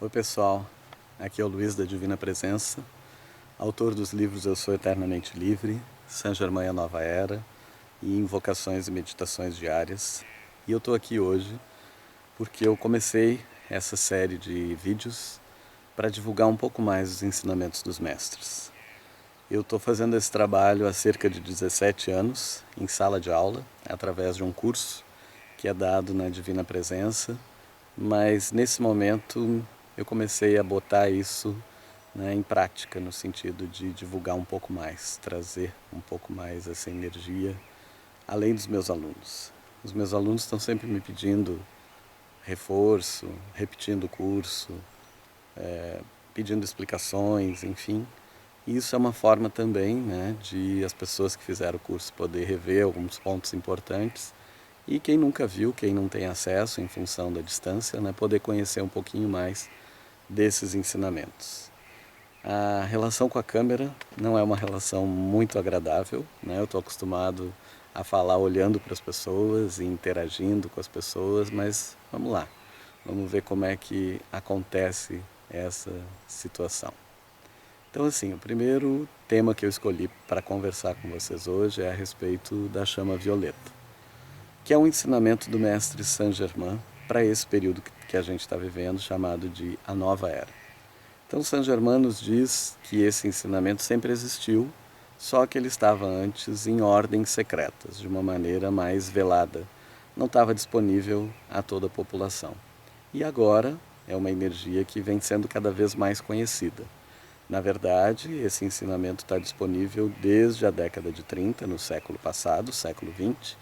Oi pessoal, aqui é o Luiz da Divina Presença, autor dos livros Eu Sou Eternamente Livre, Saint Germain a Nova Era e Invocações e Meditações Diárias. E eu estou aqui hoje porque eu comecei essa série de vídeos para divulgar um pouco mais os ensinamentos dos mestres. Eu estou fazendo esse trabalho há cerca de 17 anos, em sala de aula, através de um curso que é dado na Divina Presença, mas nesse momento eu comecei a botar isso, em prática, no sentido de divulgar um pouco mais, trazer um pouco mais essa energia, além dos meus alunos. Os meus alunos estão sempre me pedindo reforço, repetindo o curso, pedindo explicações, enfim. E isso é uma forma também, de as pessoas que fizeram o curso poder rever alguns pontos importantes e quem nunca viu, quem não tem acesso em função da distância, poder conhecer um pouquinho mais desses ensinamentos. A relação com a câmera não é uma relação muito agradável, eu estou acostumado a falar olhando para as pessoas e interagindo com as pessoas, mas vamos lá, vamos ver como é que acontece essa situação. Então assim, o primeiro tema que eu escolhi para conversar com vocês hoje é a respeito da chama violeta, que é um ensinamento do mestre Saint Germain para esse período que a gente está vivendo, chamado de a Nova Era. Então Saint Germain nos diz que esse ensinamento sempre existiu, só que ele estava antes em ordens secretas, de uma maneira mais velada. Não estava disponível a toda a população. E agora é uma energia que vem sendo cada vez mais conhecida. Na verdade, esse ensinamento está disponível desde a década de 30, no século passado, século 20,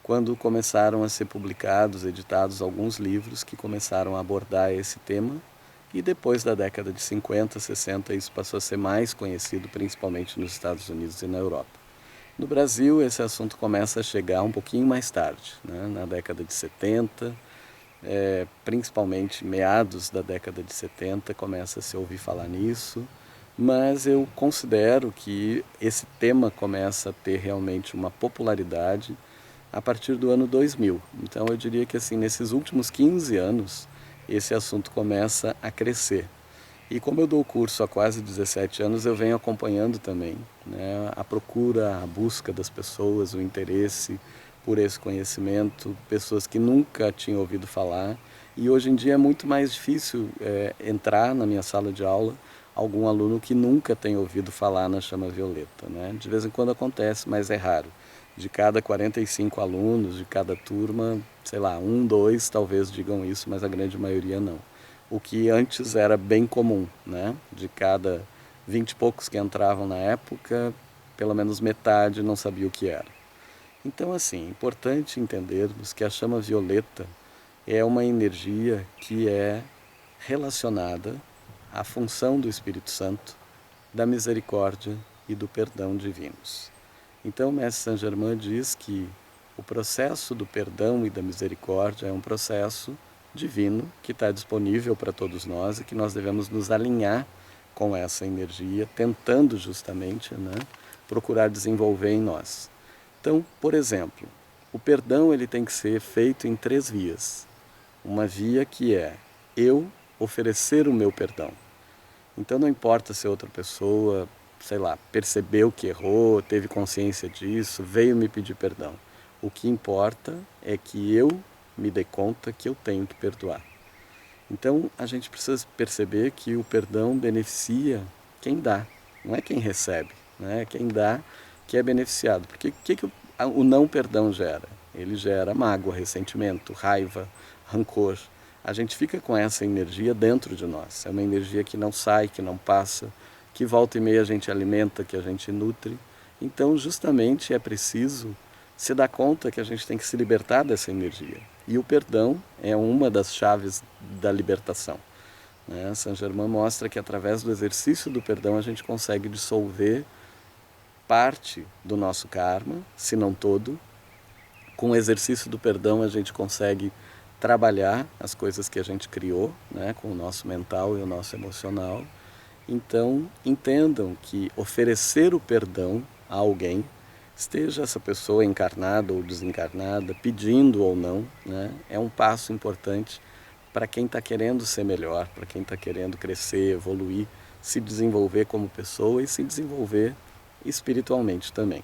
quando começaram a ser publicados, editados alguns livros que começaram a abordar esse tema, e depois da década de 50, 60, isso passou a ser mais conhecido, principalmente nos Estados Unidos e na Europa. No Brasil, esse assunto começa a chegar um pouquinho mais tarde, na década de 70, principalmente meados da década de 70, começa a se ouvir falar nisso, mas eu considero que esse tema começa a ter realmente uma popularidade a partir do ano 2000. Então eu diria que assim, nesses últimos 15 anos, esse assunto começa a crescer. E como eu dou o curso há quase 17 anos, eu venho acompanhando também, a procura, a busca das pessoas, o interesse por esse conhecimento, pessoas que nunca tinham ouvido falar. E hoje em dia é muito mais difícil entrar na minha sala de aula algum aluno que nunca tem ouvido falar na chama violeta. De vez em quando acontece, mas é raro. De cada 45 alunos, de cada turma, sei lá, 1, 2 talvez digam isso, mas a grande maioria não. O que antes era bem comum, De cada 20 e poucos que entravam na época, pelo menos metade não sabia o que era. Então, assim, é importante entendermos que a chama violeta é uma energia que é relacionada à função do Espírito Santo, da misericórdia e do perdão divinos. Então o mestre Saint Germain diz que o processo do perdão e da misericórdia é um processo divino que está disponível para todos nós e que nós devemos nos alinhar com essa energia, tentando justamente procurar desenvolver em nós. Então, por exemplo, o perdão ele tem que ser feito em 3 vias. Uma via que é eu oferecer o meu perdão. Então não importa se outra pessoa, sei lá, percebeu que errou, teve consciência disso, veio me pedir perdão. O que importa é que eu me dê conta que eu tenho que perdoar. Então a gente precisa perceber que o perdão beneficia quem dá, não é quem recebe, é quem dá que é beneficiado. Porque o que o não perdão gera? Ele gera mágoa, ressentimento, raiva, rancor. A gente fica com essa energia dentro de nós. É uma energia que não sai, que não passa, que volta e meia a gente alimenta, que a gente nutre. Então, justamente, é preciso se dar conta que a gente tem que se libertar dessa energia. E o perdão é uma das chaves da libertação. Saint Germain mostra que através do exercício do perdão a gente consegue dissolver parte do nosso karma, se não todo. Com o exercício do perdão a gente consegue trabalhar as coisas que a gente criou, com o nosso mental e o nosso emocional. Então, entendam que oferecer o perdão a alguém, esteja essa pessoa encarnada ou desencarnada, pedindo ou não, é um passo importante para quem está querendo ser melhor, para quem está querendo crescer, evoluir, se desenvolver como pessoa e se desenvolver espiritualmente também.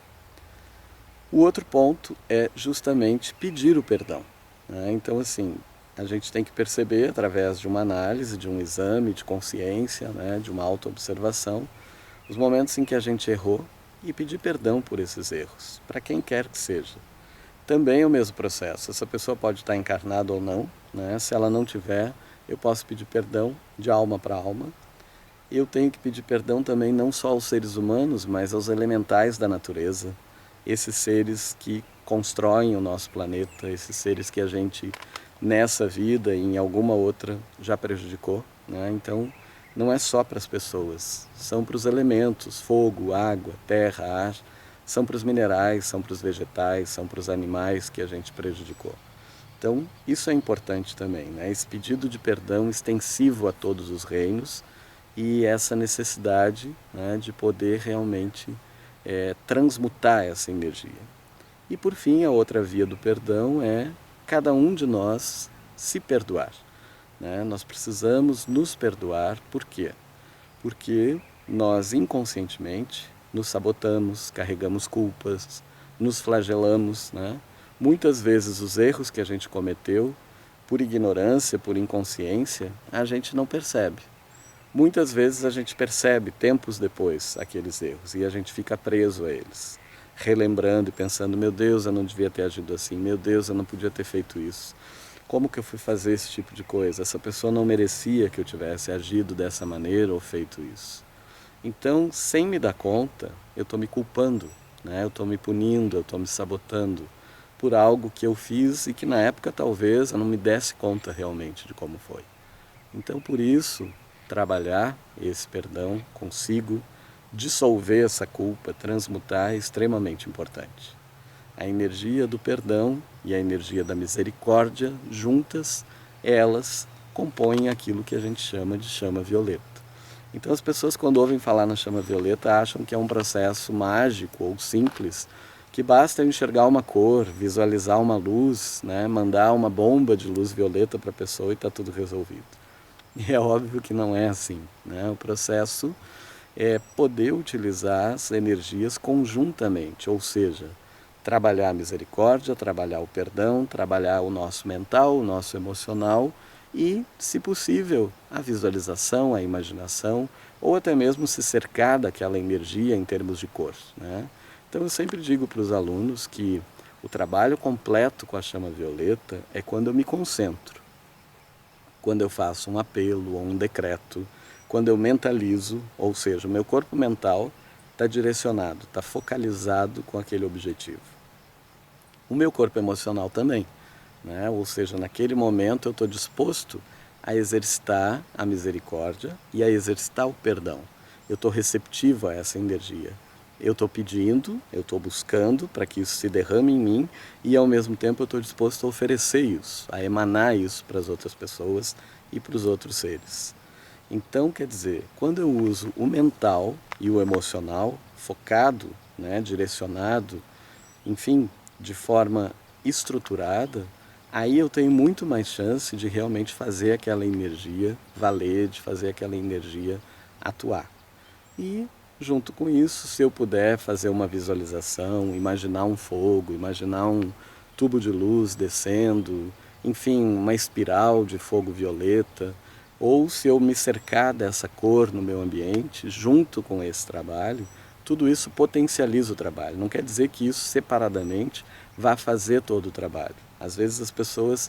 O outro ponto é justamente pedir o perdão, né? Então, assim, a gente tem que perceber através de uma análise, de um exame de consciência, né, de uma autoobservação, os momentos em que a gente errou e pedir perdão por esses erros, para quem quer que seja. Também é o mesmo processo, essa pessoa pode estar encarnada ou não, né? Se ela não tiver, eu posso pedir perdão de alma para alma. Eu tenho que pedir perdão também não só aos seres humanos, mas aos elementais da natureza, esses seres que constroem o nosso planeta, esses seres que a gente, nessa vida e em alguma outra, já prejudicou, né? Então, não é só para as pessoas, são para os elementos, fogo, água, terra, ar, são para os minerais, são para os vegetais, são para os animais que a gente prejudicou. Então, isso é importante também, né? Esse pedido de perdão extensivo a todos os reinos e essa necessidade, né, de poder realmente transmutar essa energia. E por fim, a outra via do perdão é cada um de nós se perdoar, né? Nós precisamos nos perdoar, por quê? Porque nós inconscientemente nos sabotamos, carregamos culpas, nos flagelamos, né? Muitas vezes os erros que a gente cometeu, por ignorância, por inconsciência, a gente não percebe. Muitas vezes a gente percebe, tempos depois, aqueles erros e a gente fica preso a eles, relembrando e pensando, meu Deus, eu não devia ter agido assim, meu Deus, eu não podia ter feito isso. Como que eu fui fazer esse tipo de coisa? Essa pessoa não merecia que eu tivesse agido dessa maneira ou feito isso. Então, sem me dar conta, eu estou me culpando, né? Eu estou me punindo, eu estou me sabotando por algo que eu fiz e que na época talvez eu não me desse conta realmente de como foi. Então, por isso, trabalhar esse perdão consigo, dissolver essa culpa, transmutar é extremamente importante. A energia do perdão e a energia da misericórdia, juntas, elas compõem aquilo que a gente chama de chama violeta. Então as pessoas, quando ouvem falar na chama violeta, acham que é um processo mágico ou simples, que basta eu enxergar uma cor, visualizar uma luz, né, mandar uma bomba de luz violeta para a pessoa e está tudo resolvido. E é óbvio que não é assim, né? O processo é poder utilizar as energias conjuntamente, ou seja, trabalhar a misericórdia, trabalhar o perdão, trabalhar o nosso mental, o nosso emocional e, se possível, a visualização, a imaginação, ou até mesmo se cercar daquela energia em termos de cor, né? Então eu sempre digo para os alunos que o trabalho completo com a chama violeta é quando eu me concentro, quando eu faço um apelo ou um decreto, quando eu mentalizo, ou seja, o meu corpo mental está direcionado, está focalizado com aquele objetivo. O meu corpo emocional também, né? Ou seja, naquele momento eu estou disposto a exercitar a misericórdia e a exercitar o perdão. Eu estou receptivo a essa energia. Eu estou pedindo, eu estou buscando para que isso se derrame em mim e ao mesmo tempo eu estou disposto a oferecer isso, a emanar isso para as outras pessoas e para os outros seres. Então, quer dizer, quando eu uso o mental e o emocional focado, né, direcionado, enfim, de forma estruturada, aí eu tenho muito mais chance de realmente fazer aquela energia valer, de fazer aquela energia atuar. E, junto com isso, se eu puder fazer uma visualização, imaginar um fogo, imaginar um tubo de luz descendo, enfim, uma espiral de fogo violeta, ou se eu me cercar dessa cor no meu ambiente, junto com esse trabalho, tudo isso potencializa o trabalho. Não quer dizer que isso separadamente vá fazer todo o trabalho. Às vezes as pessoas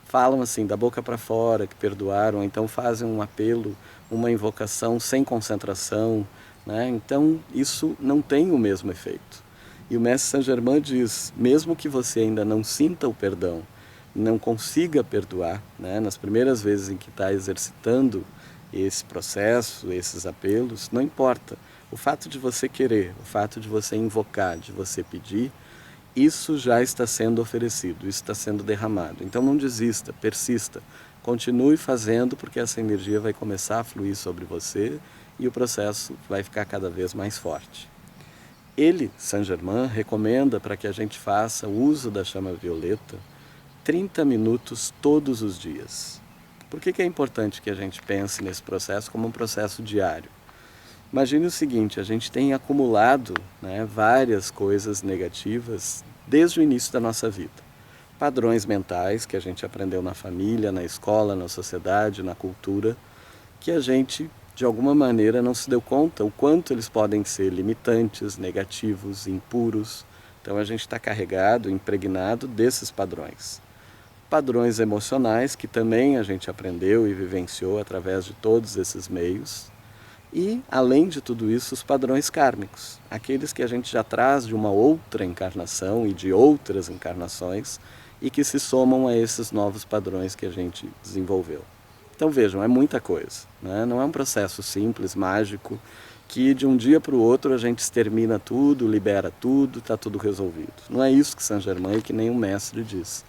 falam assim, da boca para fora, que perdoaram, ou então fazem um apelo, uma invocação sem concentração, né? Então isso não tem o mesmo efeito. E o Mestre Saint-Germain diz, mesmo que você ainda não sinta o perdão, não consiga perdoar, né, nas primeiras vezes em que está exercitando esse processo, esses apelos, não importa. O fato de você querer, o fato de você invocar, de você pedir, isso já está sendo oferecido, isso está sendo derramado. Então não desista, persista, continue fazendo porque essa energia vai começar a fluir sobre você e o processo vai ficar cada vez mais forte. Ele, Saint-Germain, recomenda para que a gente faça o uso da chama violeta 30 minutos todos os dias. Por que é importante que a gente pense nesse processo como um processo diário? Imagine o seguinte, a gente tem acumulado, né, várias coisas negativas desde o início da nossa vida. Padrões mentais que a gente aprendeu na família, na escola, na sociedade, na cultura, que a gente, de alguma maneira, não se deu conta o quanto eles podem ser limitantes, negativos, impuros. Então a gente está carregado, impregnado desses padrões. Padrões emocionais que também a gente aprendeu e vivenciou através de todos esses meios. E, além de tudo isso, os padrões kármicos, aqueles que a gente já traz de uma outra encarnação e de outras encarnações e que se somam a esses novos padrões que a gente desenvolveu. Então vejam, é muita coisa, né? Não é um processo simples, mágico, que de um dia para o outro a gente extermina tudo, libera tudo, está tudo resolvido. Não é isso que Saint-Germain e que nem o mestre diz.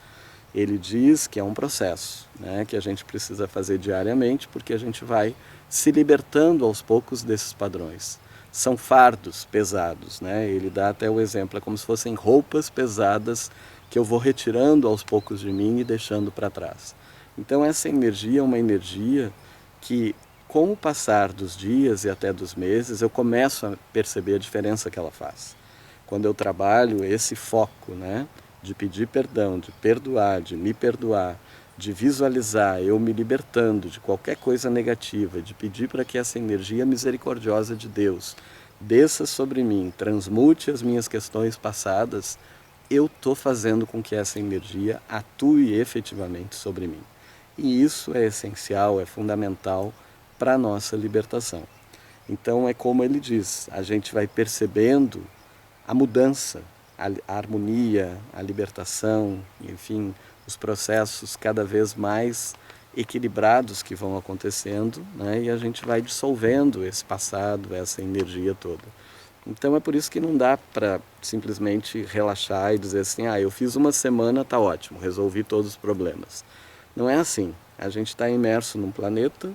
Ele diz que é um processo, né, que a gente precisa fazer diariamente, porque a gente vai se libertando aos poucos desses padrões. São fardos pesados, né? Ele dá até o exemplo, é como se fossem roupas pesadas que eu vou retirando aos poucos de mim e deixando para trás. Então essa energia é uma energia que, com o passar dos dias e até dos meses, eu começo a perceber a diferença que ela faz. Quando eu trabalho esse foco, né, de pedir perdão, de perdoar, de me perdoar, de visualizar eu me libertando de qualquer coisa negativa, de pedir para que essa energia misericordiosa de Deus desça sobre mim, transmute as minhas questões passadas, eu estou fazendo com que essa energia atue efetivamente sobre mim. E isso é essencial, é fundamental para a nossa libertação. Então é como ele diz, a gente vai percebendo a mudança, a harmonia, a libertação, enfim, os processos cada vez mais equilibrados que vão acontecendo, né? E a gente vai dissolvendo esse passado, essa energia toda. Então é por isso que não dá para simplesmente relaxar e dizer assim, eu fiz uma semana, tá ótimo, resolvi todos os problemas. Não é assim. A gente está imerso num planeta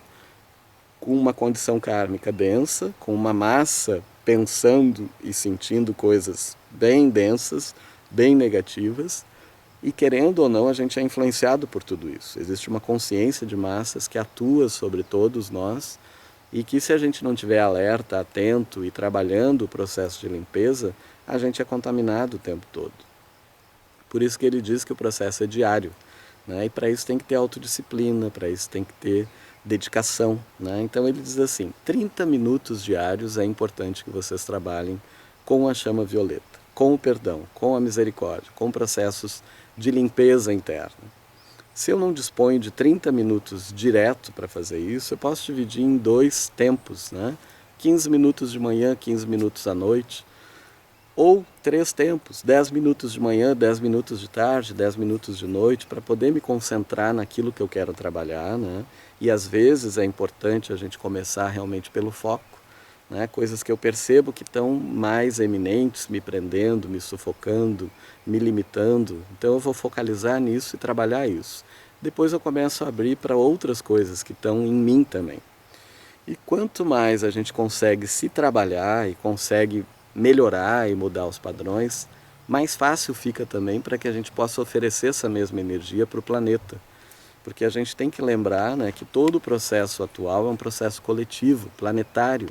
com uma condição kármica densa, com uma massa pensando e sentindo coisas bem densas, bem negativas, e querendo ou não, a gente é influenciado por tudo isso. Existe uma consciência de massas que atua sobre todos nós e que, se a gente não estiver alerta, atento e trabalhando o processo de limpeza, a gente é contaminado o tempo todo. Por isso que ele diz que o processo é diário, né? E para isso tem que ter autodisciplina, para isso tem que ter dedicação, né? Então ele diz assim, 30 minutos diários é importante que vocês trabalhem com a chama violeta, com o perdão, com a misericórdia, com processos de limpeza interna. Se eu não disponho de 30 minutos direto para fazer isso, eu posso dividir em 2 tempos, né? 15 minutos de manhã, 15 minutos à noite, ou 3 tempos, 10 minutos de manhã, 10 minutos de tarde, 10 minutos de noite, para poder me concentrar naquilo que eu quero trabalhar, né? E às vezes é importante a gente começar realmente pelo foco, né? Coisas que eu percebo que estão mais eminentes, me prendendo, me sufocando, me limitando. Então eu vou focalizar nisso e trabalhar isso. Depois eu começo a abrir para outras coisas que estão em mim também. E quanto mais a gente consegue se trabalhar e consegue melhorar e mudar os padrões, mais fácil fica também para que a gente possa oferecer essa mesma energia para o planeta. Porque a gente tem que lembrar, né, que todo o processo atual é um processo coletivo, planetário,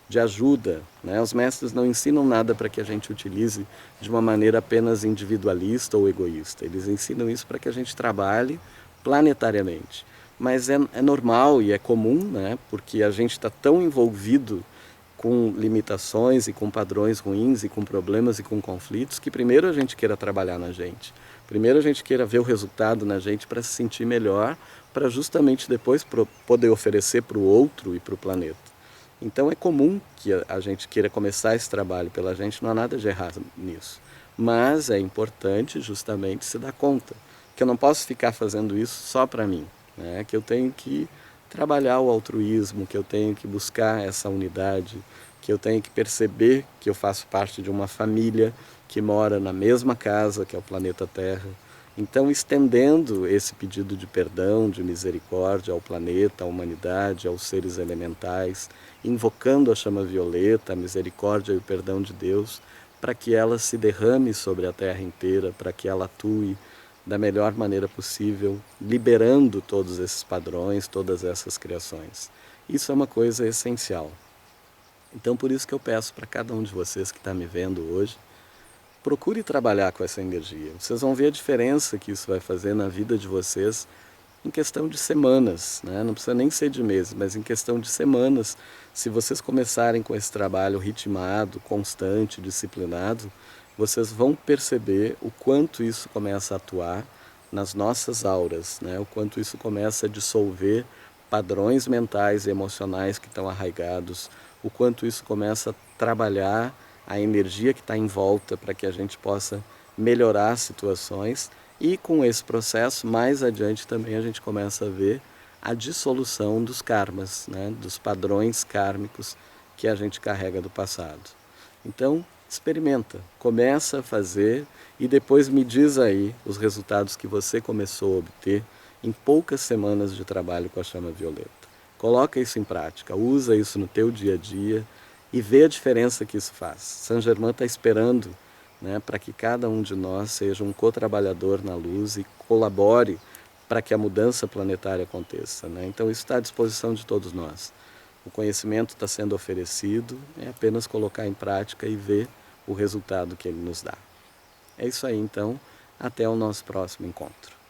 de ajuda, né? Os mestres não ensinam nada para que a gente utilize de uma maneira apenas individualista ou egoísta. Eles ensinam isso para que a gente trabalhe planetariamente. Mas é normal e é comum, né? Porque a gente está tão envolvido com limitações e com padrões ruins e com problemas e com conflitos, que primeiro a gente queira trabalhar na gente. Primeiro a gente queira ver o resultado na gente para se sentir melhor, para justamente depois poder oferecer para o outro e para o planeta. Então é comum que a gente queira começar esse trabalho pela gente, não há nada de errado nisso. Mas é importante justamente se dar conta que eu não posso ficar fazendo isso só para mim, né? Que eu tenho que trabalhar o altruísmo, que eu tenho que buscar essa unidade, que eu tenho que perceber que eu faço parte de uma família que mora na mesma casa que é o planeta Terra. Então, estendendo esse pedido de perdão, de misericórdia ao planeta, à humanidade, aos seres elementais, invocando a chama violeta, a misericórdia e o perdão de Deus, para que ela se derrame sobre a Terra inteira, para que ela atue da melhor maneira possível, liberando todos esses padrões, todas essas criações. Isso é uma coisa essencial. Então, por isso que eu peço para cada um de vocês que está me vendo hoje, procure trabalhar com essa energia. Vocês vão ver a diferença que isso vai fazer na vida de vocês em questão de semanas, né? Não precisa nem ser de meses, mas em questão de semanas. Se vocês começarem com esse trabalho ritmado, constante, disciplinado, vocês vão perceber o quanto isso começa a atuar nas nossas auras, né? O quanto isso começa a dissolver padrões mentais e emocionais que estão arraigados, o quanto isso começa a trabalhar a energia que está em volta para que a gente possa melhorar situações. E com esse processo, mais adiante também a gente começa a ver a dissolução dos karmas, né? Dos padrões kármicos que a gente carrega do passado. Então, experimenta, começa a fazer e depois me diz aí os resultados que você começou a obter em poucas semanas de trabalho com a chama violeta. Coloca isso em prática, usa isso no teu dia a dia e vê a diferença que isso faz. Saint Germain está esperando, né, para que cada um de nós seja um co-trabalhador na luz e colabore para que a mudança planetária aconteça, né? Então isso está à disposição de todos nós. O conhecimento está sendo oferecido, é apenas colocar em prática e ver o resultado que ele nos dá. É isso aí então, até o nosso próximo encontro.